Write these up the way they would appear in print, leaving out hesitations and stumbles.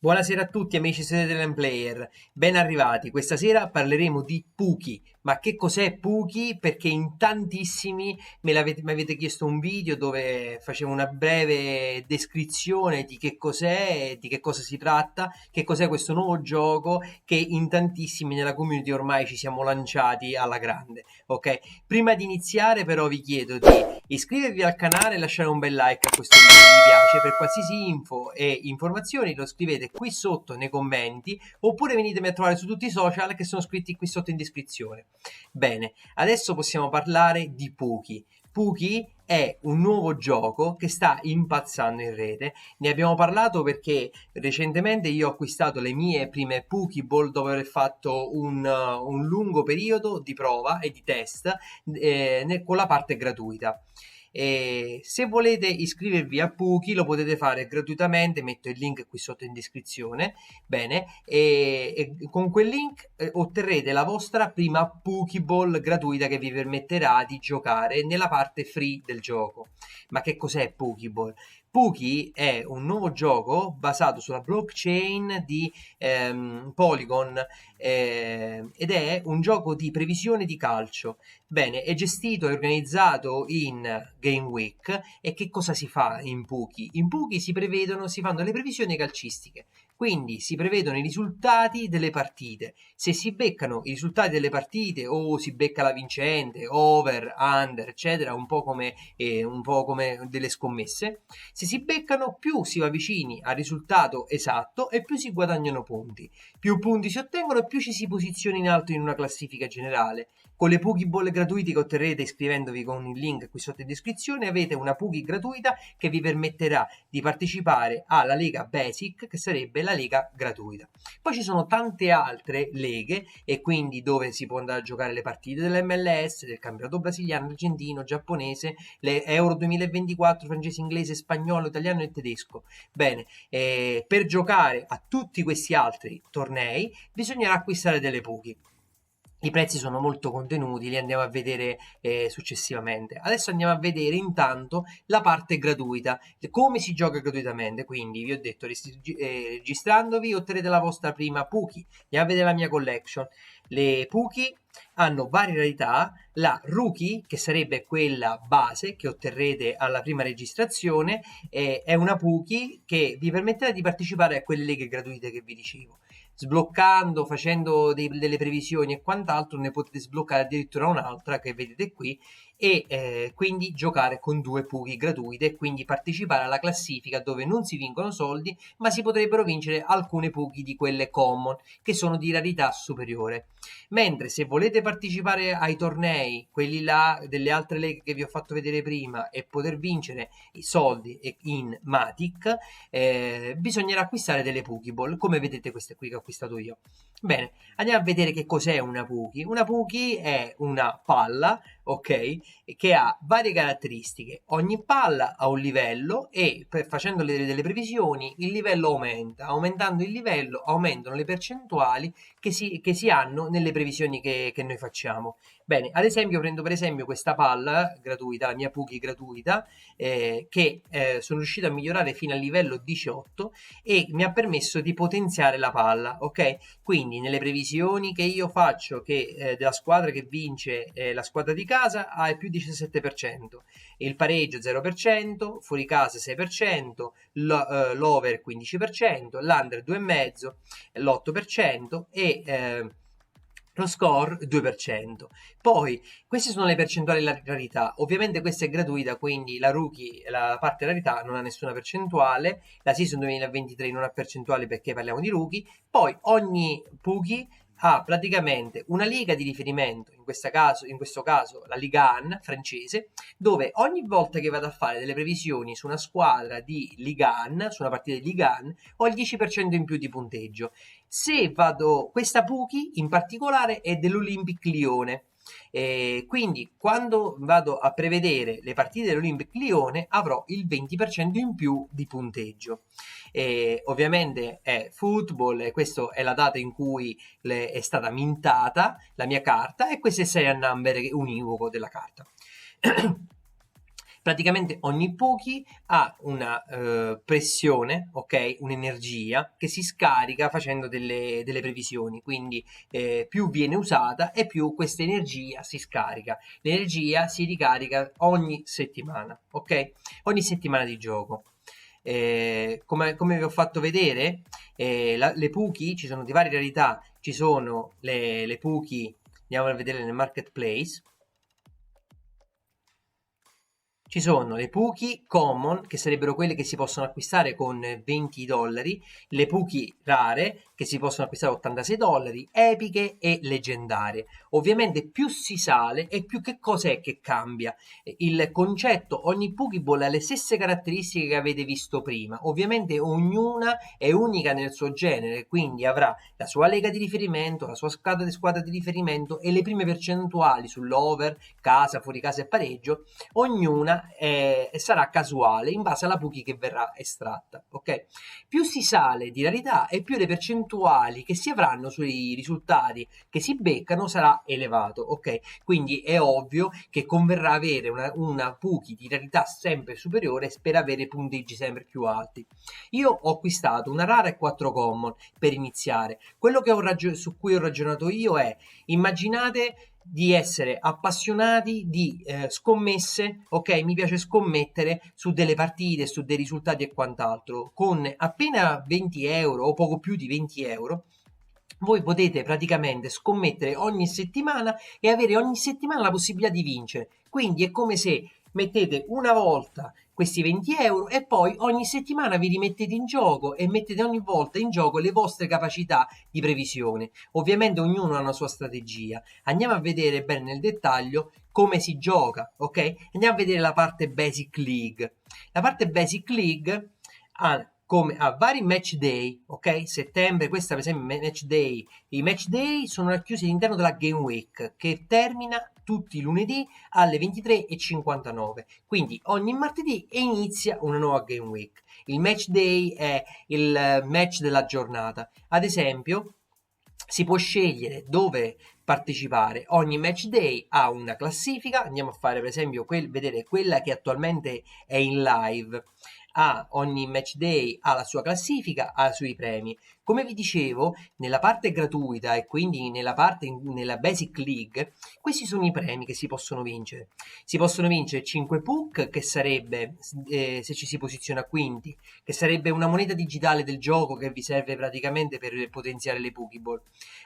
Buonasera a tutti amici Sedentarian Player, ben arrivati. Questa sera parleremo di Puki. Ma che cos'è Puki? Perché in tantissimi mi avete chiesto un video dove facevo una breve descrizione di che cos'è, di che cosa si tratta, che cos'è questo nuovo gioco che in tantissimi nella community ormai ci siamo lanciati alla grande. Ok? Prima di iniziare però vi chiedo di iscrivervi al canale e lasciare un bel like a questo video se vi piace. Per qualsiasi info e informazioni lo scrivete qui sotto nei commenti oppure venitemi a trovare su tutti i social che sono scritti qui sotto in descrizione. Bene, adesso possiamo parlare di Puki. Puki è un nuovo gioco che sta impazzando in rete. Ne abbiamo parlato perché recentemente io ho acquistato le mie prime Pokéball dopo aver fatto un lungo periodo di prova e di test con la parte gratuita. E se volete iscrivervi a Puki lo potete fare gratuitamente, metto il link qui sotto in descrizione. Bene, e con quel link otterrete la vostra prima Pokéball gratuita che vi permetterà di giocare nella parte free del gioco. Ma che cos'è Pokéball? Puki è un nuovo gioco basato sulla blockchain di Polygon ed è un gioco di previsione di calcio. Bene, è gestito e organizzato in Game Week. E che cosa si fa in Puki? In Puki si fanno le previsioni calcistiche, quindi si prevedono i risultati delle partite. Se si beccano i risultati delle partite o si becca la vincente, over, under, eccetera, un po' come delle scommesse, se si beccano più si va vicini al risultato esatto e più si guadagnano punti. Più punti si ottengono e più ci si posiziona in alto in una classifica generale. Con le Pokéball gratuite che otterrete iscrivendovi con il link qui sotto in descrizione avete una Poké gratuita che vi permetterà di partecipare alla Lega Basic, che sarebbe la lega gratuita. Poi ci sono tante altre leghe e quindi dove si può andare a giocare le partite dell'MLS, del campionato brasiliano, argentino, giapponese, le Euro 2024, francese, inglese, spagnolo, italiano e tedesco. Bene, per giocare a tutti questi altri tornei bisognerà acquistare delle Poké. I prezzi sono molto contenuti, li andiamo a vedere successivamente. Adesso andiamo a vedere intanto la parte gratuita, come si gioca gratuitamente. Quindi vi ho detto, registrandovi otterrete la vostra prima Puki. Andiamo a vedere la mia collection. Le Puki hanno varie rarità. La Rookie, che sarebbe quella base che otterrete alla prima registrazione, è una Puki che vi permetterà di partecipare a quelle leghe gratuite che vi dicevo. Sbloccando, facendo delle previsioni e quant'altro, ne potete sbloccare addirittura un'altra che vedete qui e quindi giocare con due Puki gratuite e quindi partecipare alla classifica dove non si vincono soldi ma si potrebbero vincere alcune Puki di quelle common che sono di rarità superiore. Mentre se volete partecipare ai tornei, quelli là delle altre leghe che vi ho fatto vedere prima e poter vincere i soldi in Matic, bisognerà acquistare delle Pokéball, come vedete queste qui che ho acquistato io. Bene, andiamo a vedere che cos'è una Puki. Una Puki è una palla, ok, che ha varie caratteristiche. Ogni palla ha un livello e facendo delle previsioni il livello aumenta. Aumentando il livello aumentano le percentuali che si hanno nelle previsioni che noi facciamo. Bene, ad esempio prendo per esempio questa palla gratuita, la mia Puki gratuita, che sono riuscito a migliorare fino al livello 18 e mi ha permesso di potenziare la palla, ok? Quindi nelle previsioni che io faccio che della squadra che vince la squadra di casa ha il più 17%, il pareggio 0%, fuori casa 6%, l'over 15%, l'under 2,5%, l'8% e lo score 2%. Poi queste sono le percentuali della rarità. Ovviamente questa è gratuita, quindi la rookie, la parte rarità non ha nessuna percentuale, la season 2023 non ha percentuali perché parliamo di rookie. Poi ogni Pookie ha praticamente una liga di riferimento, in questo caso la Liga 1 francese, dove ogni volta che vado a fare delle previsioni su una squadra di Liga 1, su una partita di Liga 1, ho il 10% in più di punteggio. Se vado, questa Puki in particolare è dell'Olympic Lione. Quindi quando vado a prevedere le partite dell'Olympic Lione avrò il 20% in più di punteggio. Ovviamente è football e questa è la data in cui è stata mintata la mia carta e questo è il serial number univoco della carta. Praticamente ogni Poké ha una pressione, ok? Un'energia che si scarica facendo delle previsioni, quindi più viene usata e più questa energia si scarica. L'energia si ricarica ogni settimana, ok? Ogni settimana di gioco. Come vi ho fatto vedere, le Poké ci sono di varie rarità, ci sono le Poké, andiamo a vedere nel marketplace. Ci sono le Puki Common, che sarebbero quelle che si possono acquistare con 20 dollari, le Puki rare, che si possono acquistare a 86 dollari, epiche e leggendarie. Ovviamente più si sale e più che cos'è che cambia. Il concetto, ogni Pokéball ha le stesse caratteristiche che avete visto prima, ovviamente ognuna è unica nel suo genere, quindi avrà la sua lega di riferimento, la sua squadra di riferimento e le prime percentuali sull'over, casa, fuori casa e pareggio. Ognuna sarà casuale in base alla Puki che verrà estratta, ok? Più si sale di rarità e più le percentuali che si avranno sui risultati che si beccano sarà elevato, ok? Quindi è ovvio che converrà avere una Puki di rarità sempre superiore per avere punteggi sempre più alti. Io ho acquistato una rara e 4 common per iniziare. Quello che su cui ho ragionato io è: immaginate di essere appassionati di scommesse, ok? Mi piace scommettere su delle partite, su dei risultati e quant'altro. Con appena 20 euro o poco più di 20 euro, voi potete praticamente scommettere ogni settimana e avere ogni settimana la possibilità di vincere. Quindi è come se mettete una volta questi 20 euro e poi ogni settimana vi rimettete in gioco e mettete ogni volta in gioco le vostre capacità di previsione. Ovviamente ognuno ha una sua strategia. Andiamo a vedere bene nel dettaglio come si gioca, ok? Andiamo a vedere la parte Basic League. La parte Basic League ha vari match day, ok? Settembre, questa per esempio match day. I match day sono racchiusi all'interno della Game Week che termina tutti i lunedì alle 23:59. Quindi ogni martedì inizia una nuova Game Week. Il match day è il match della giornata. Ad esempio, si può scegliere dove partecipare. Ogni match day ha una classifica. Andiamo a fare per esempio vedere quella che attualmente è in live. Ogni match day ha la sua classifica, ha i suoi premi. Come vi dicevo, nella parte gratuita e quindi nella Basic League, questi sono i premi che si possono vincere. Si possono vincere 5 puck, che sarebbe, se ci si posiziona quinti, che sarebbe una moneta digitale del gioco che vi serve praticamente per potenziare le Pokéball.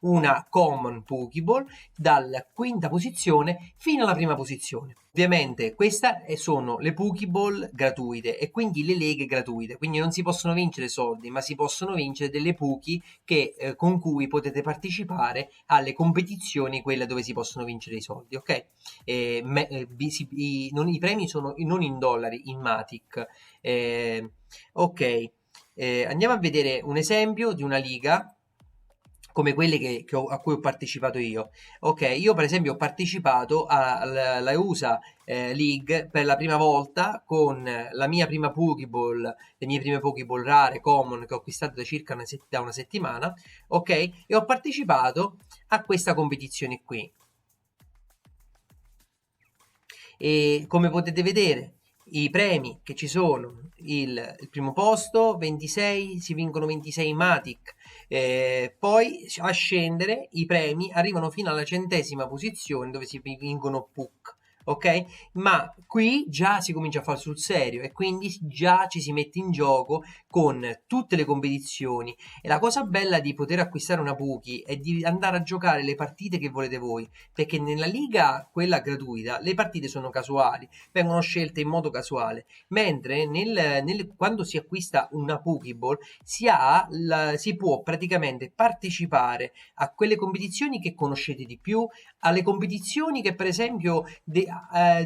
Una Common Pokéball dalla quinta posizione fino alla prima posizione. Ovviamente queste sono le Pokéball gratuite e quindi le leghe gratuite, quindi non si possono vincere soldi, ma si possono vincere delle Poké con cui potete partecipare alle competizioni, quelle dove si possono vincere i soldi, ok? I premi sono non in dollari, in Matic. Ok, andiamo a vedere un esempio di una liga come quelle a cui ho partecipato io. Ok, io per esempio ho partecipato alla USA League per la prima volta con la mia prima Pokéball, le mie prime Pokéball rare, common, che ho acquistato da circa da una settimana, ok? E ho partecipato a questa competizione qui. E come potete vedere, i premi che ci sono, il primo posto 26, si vincono 26 Matic, poi a scendere i premi arrivano fino alla 100ª posizione dove si vincono Puck, ok? Ma qui già si comincia a fare sul serio e quindi già ci si mette in gioco con tutte le competizioni. E la cosa bella di poter acquistare una Puki è di andare a giocare le partite che volete voi, perché nella liga, quella gratuita, le partite sono casuali, vengono scelte in modo casuale, mentre quando si acquista una Pokéball si può praticamente partecipare a quelle competizioni che conoscete di più, alle competizioni che per esempio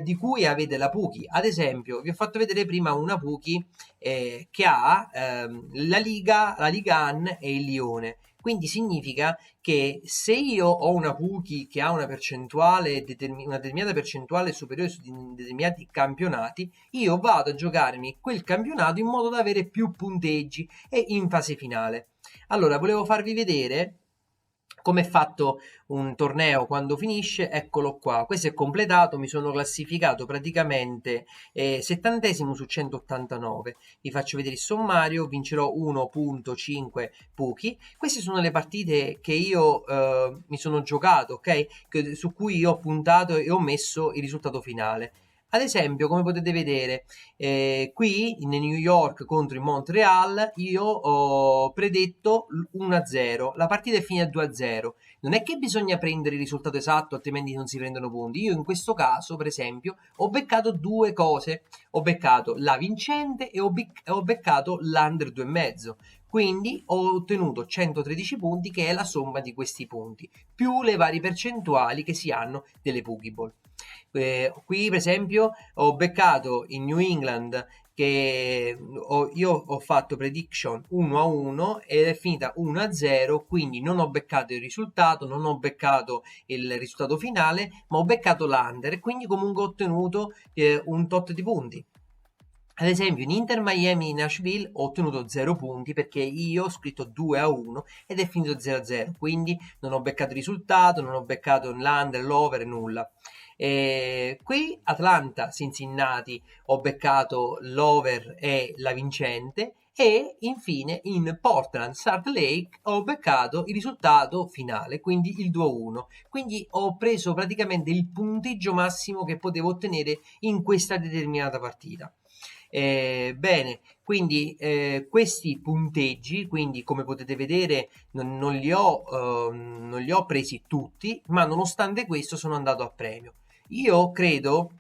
di cui avete la Puki. Ad esempio, vi ho fatto vedere prima una Puki che ha la Ligan e il Lione. Quindi significa che se io ho una Puki che ha una percentuale, una determinata percentuale superiore su determinati campionati, io vado a giocarmi quel campionato in modo da avere più punteggi e in fase finale. Allora, volevo farvi vedere come è fatto un torneo quando finisce, eccolo qua, questo è completato, mi sono classificato praticamente 70esimo su 189, vi faccio vedere il sommario, vincerò 1.5 Puki, queste sono le partite che io mi sono giocato, ok? Su cui io ho puntato e ho messo il risultato finale. Ad esempio, come potete vedere, qui in New York contro il Montreal io ho predetto 1-0, la partita è finita 2-0. Non è che bisogna prendere il risultato esatto, altrimenti non si prendono punti. Io in questo caso, per esempio, ho beccato due cose. Ho beccato la vincente e ho beccato l'under 2,5. Quindi ho ottenuto 113 punti, che è la somma di questi punti, più le varie percentuali che si hanno delle Pokéball. Qui per esempio ho beccato in New England che io ho fatto prediction 1-1 ed è finita 1-0, quindi non ho beccato il risultato, non ho beccato il risultato finale, ma ho beccato l'under e quindi comunque ho ottenuto un tot di punti. Ad esempio in Inter Miami Nashville ho ottenuto 0 punti perché io ho scritto 2-1 ed è finito 0-0, quindi non ho beccato il risultato, non ho beccato l'under, l'over, nulla. Qui Atlanta Cincinnati ho beccato l'over e la vincente, e infine in Portland Salt Lake ho beccato il risultato finale, quindi il 2-1. Quindi ho preso praticamente il punteggio massimo che potevo ottenere in questa determinata partita. Bene, quindi questi punteggi, quindi come potete vedere non li ho presi tutti, ma nonostante questo sono andato a premio. Io credo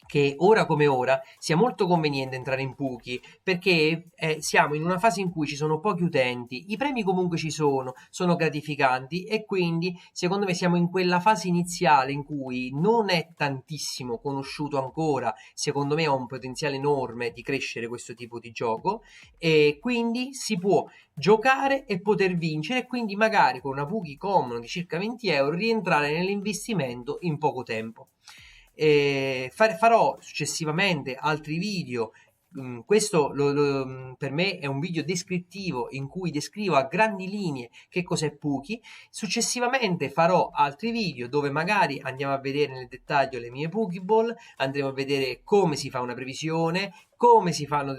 che ora come ora sia molto conveniente entrare in Puki, perché siamo in una fase in cui ci sono pochi utenti, i premi comunque ci sono gratificanti, e quindi secondo me siamo in quella fase iniziale in cui non è tantissimo conosciuto ancora, secondo me ha un potenziale enorme di crescere questo tipo di gioco, e quindi si può giocare e poter vincere, e quindi magari con una Puki common di circa 20 euro rientrare nell'investimento in poco tempo. Farò successivamente altri video. Questo per me è un video descrittivo in cui descrivo a grandi linee che cos'è Puki. Successivamente farò altri video dove magari andiamo a vedere nel dettaglio le mie Pokéball, andremo a vedere come si fa una previsione, come si fanno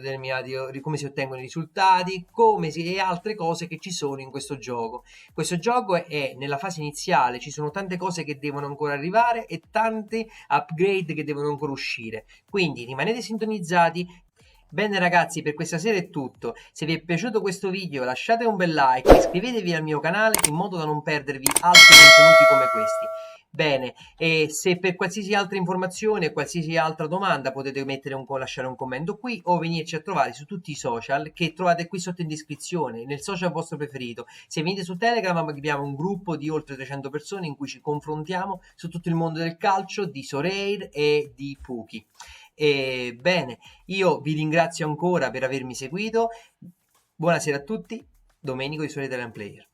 come si ottengono i risultati, e altre cose che ci sono in questo gioco. Questo gioco è nella fase iniziale, ci sono tante cose che devono ancora arrivare e tante upgrade che devono ancora uscire. Quindi rimanete sintonizzati. Bene ragazzi, per questa sera è tutto. Se vi è piaciuto questo video lasciate un bel like, iscrivetevi al mio canale in modo da non perdervi altri contenuti come questi. Bene, e se per qualsiasi altra informazione o qualsiasi altra domanda potete lasciare un commento qui o venirci a trovare su tutti i social che trovate qui sotto in descrizione, nel social vostro preferito. Se venite su Telegram abbiamo un gruppo di oltre 300 persone in cui ci confrontiamo su tutto il mondo del calcio, di Sorare e di Puki. Bene, io vi ringrazio ancora per avermi seguito. Buonasera a tutti, Domenico di Sorare Talent Player.